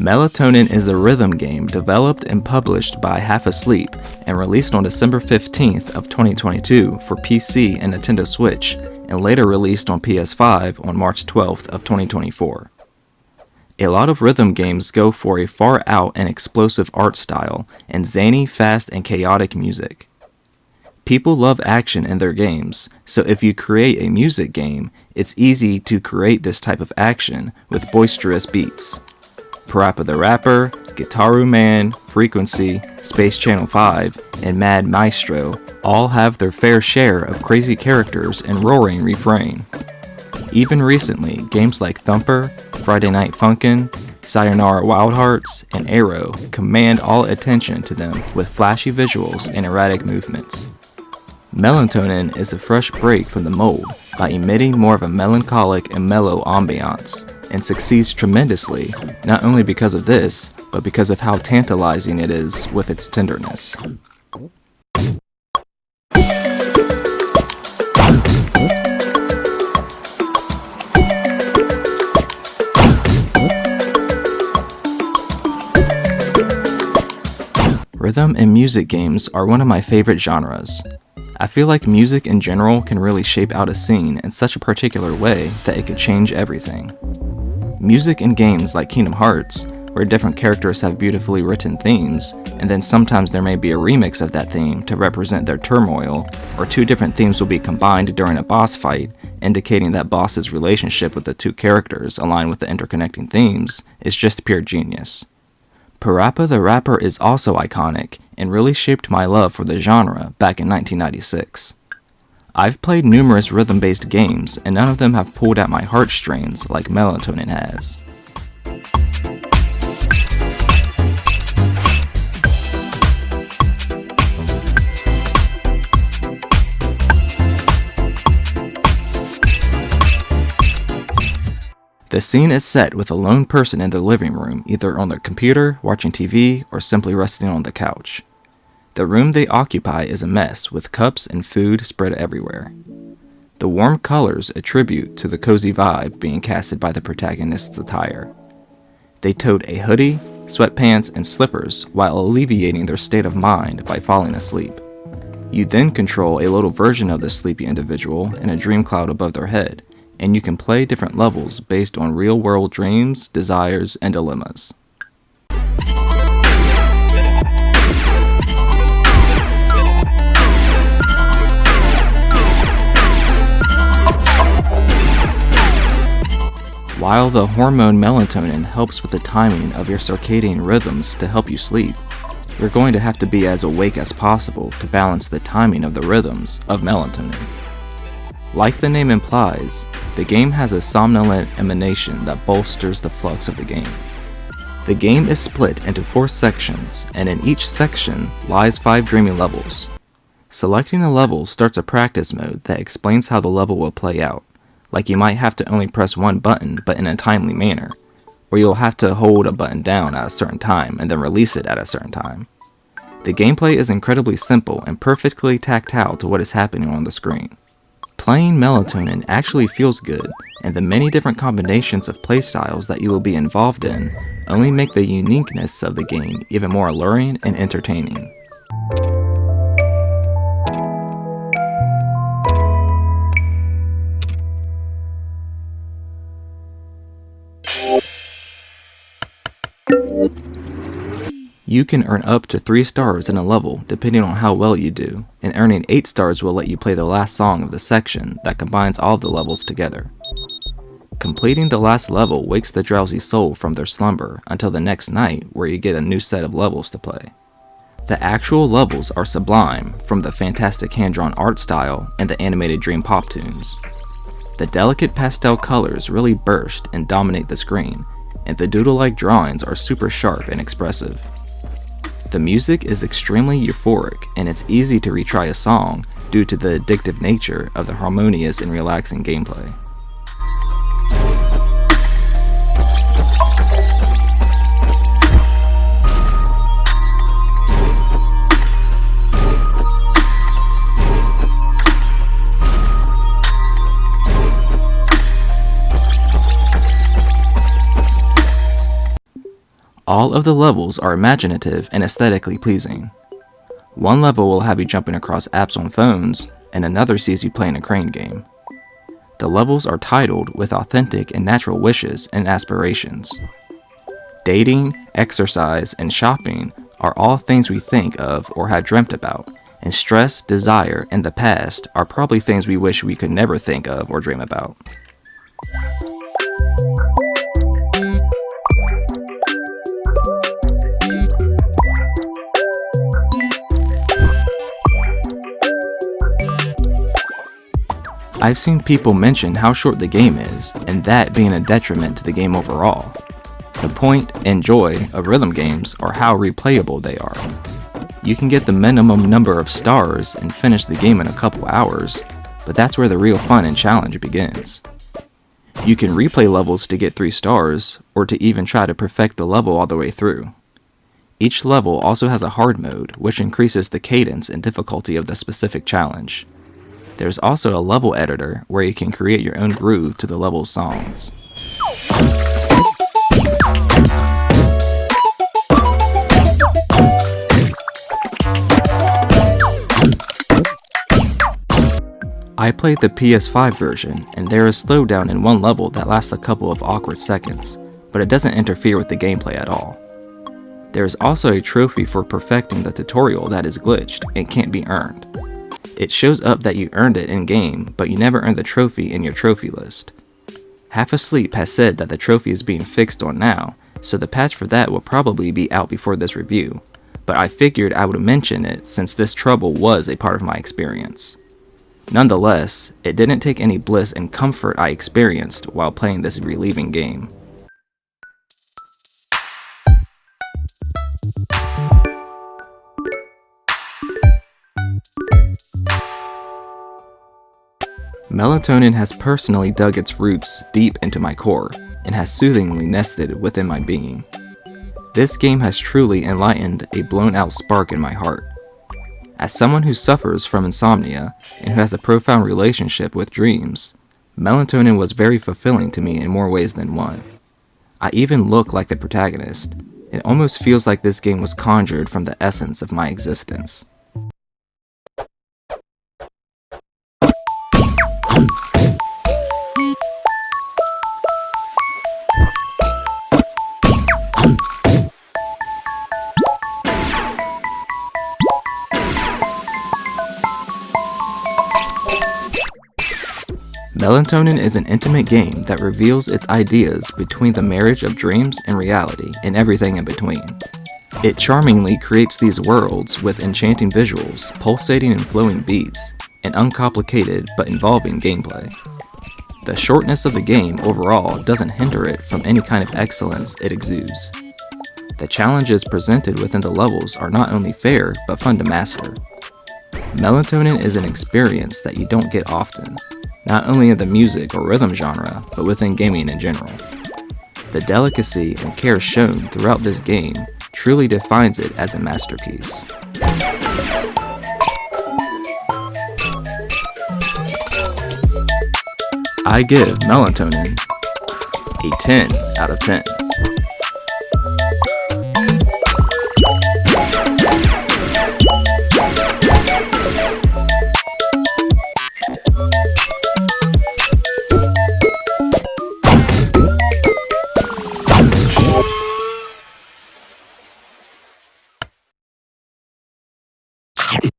Melatonin is a rhythm game developed and published by Half Asleep and released on December 15th of 2022 for PC and Nintendo Switch, and later released on PS5 on March 12th of 2024. A lot of rhythm games go for a far out and explosive art style and zany, fast, and chaotic music. People love action in their games, so if you create a music game, it's easy to create this type of action with boisterous beats. Parappa the Rapper, Gitaru Man, Frequency, Space Channel 5, and Mad Maestro all have their fair share of crazy characters and roaring refrain. Even recently, games like Thumper, Friday Night Funkin', Sayonara Wild Hearts, and Arrow command all attention to them with flashy visuals and erratic movements. Melatonin is a fresh break from the mold by emitting more of a melancholic and mellow ambiance, and succeeds tremendously, not only because of this, but because of how tantalizing it is with its tenderness. Rhythm and music games are one of my favorite genres. I feel like music in general can really shape out a scene in such a particular way that it could change everything. Music in games like Kingdom Hearts, where different characters have beautifully written themes, and then sometimes there may be a remix of that theme to represent their turmoil, or two different themes will be combined during a boss fight, indicating that boss's relationship with the two characters aligned with the interconnecting themes, is just pure genius. Parappa the Rapper is also iconic, and really shaped my love for the genre back in 1996. I've played numerous rhythm-based games, and none of them have pulled at my heartstrings like Melatonin has. The scene is set with a lone person in their living room, either on their computer, watching TV, or simply resting on the couch. The room they occupy is a mess, with cups and food spread everywhere. The warm colors attribute to the cozy vibe being casted by the protagonist's attire. They tote a hoodie, sweatpants, and slippers while alleviating their state of mind by falling asleep. You then control a little version of the sleepy individual in a dream cloud above their head, and you can play different levels based on real-world dreams, desires, and dilemmas. While the hormone melatonin helps with the timing of your circadian rhythms to help you sleep, you're going to have to be as awake as possible to balance the timing of the rhythms of melatonin. Like the name implies, the game has a somnolent emanation that bolsters the flux of the game. The game is split into 4 sections, and in each section lies 5 dreaming levels. Selecting a level starts a practice mode that explains how the level will play out, like you might have to only press one button but in a timely manner, or you'll have to hold a button down at a certain time and then release it at a certain time. The gameplay is incredibly simple and perfectly tactile to what is happening on the screen. Playing Melatonin actually feels good, and the many different combinations of playstyles that you will be involved in only make the uniqueness of the game even more alluring and entertaining. You can earn up to 3 stars in a level depending on how well you do, and earning 8 stars will let you play the last song of the section that combines all the levels together. Completing the last level wakes the drowsy soul from their slumber until the next night, where you get a new set of levels to play. The actual levels are sublime, from the fantastic hand-drawn art style and the animated dream pop tunes. The delicate pastel colors really burst and dominate the screen, and the doodle-like drawings are super sharp and expressive. The music is extremely euphoric, and it's easy to retry a song due to the addictive nature of the harmonious and relaxing gameplay. All of the levels are imaginative and aesthetically pleasing. One level will have you jumping across apps on phones, and another sees you playing a crane game. The levels are titled with authentic and natural wishes and aspirations. Dating, exercise, and shopping are all things we think of or have dreamt about, and stress, desire, and the past are probably things we wish we could never think of or dream about. I've seen people mention how short the game is, and that being a detriment to the game overall. The point and joy of rhythm games are how replayable they are. You can get the minimum number of stars and finish the game in a couple hours, but that's where the real fun and challenge begins. You can replay levels to get 3 stars, or to even try to perfect the level all the way through. Each level also has a hard mode, which increases the cadence and difficulty of the specific challenge. There's also a level editor where you can create your own groove to the level's songs. I played the PS5 version, and there is slowdown in one level that lasts a couple of awkward seconds, but it doesn't interfere with the gameplay at all. There is also a trophy for perfecting the tutorial that is glitched and can't be earned. It shows up that you earned it in-game, but you never earned the trophy in your trophy list. Half Asleep has said that the trophy is being fixed on now, so the patch for that will probably be out before this review, but I figured I would mention it since this trouble was a part of my experience. Nonetheless, it didn't take any bliss and comfort I experienced while playing this relieving game. Melatonin has personally dug its roots deep into my core and has soothingly nested within my being. This game has truly enlightened a blown-out spark in my heart. As someone who suffers from insomnia and who has a profound relationship with dreams, Melatonin was very fulfilling to me in more ways than one. I even look like the protagonist. It almost feels like this game was conjured from the essence of my existence. Melatonin is an intimate game that reveals its ideas between the marriage of dreams and reality and everything in between. It charmingly creates these worlds with enchanting visuals, pulsating and flowing beats, and uncomplicated but involving gameplay. The shortness of the game overall doesn't hinder it from any kind of excellence it exudes. The challenges presented within the levels are not only fair but fun to master. Melatonin is an experience that you don't get often, not only in the music or rhythm genre, but within gaming in general. The delicacy and care shown throughout this game truly defines it as a masterpiece. I give Melatonin a 10 out of 10.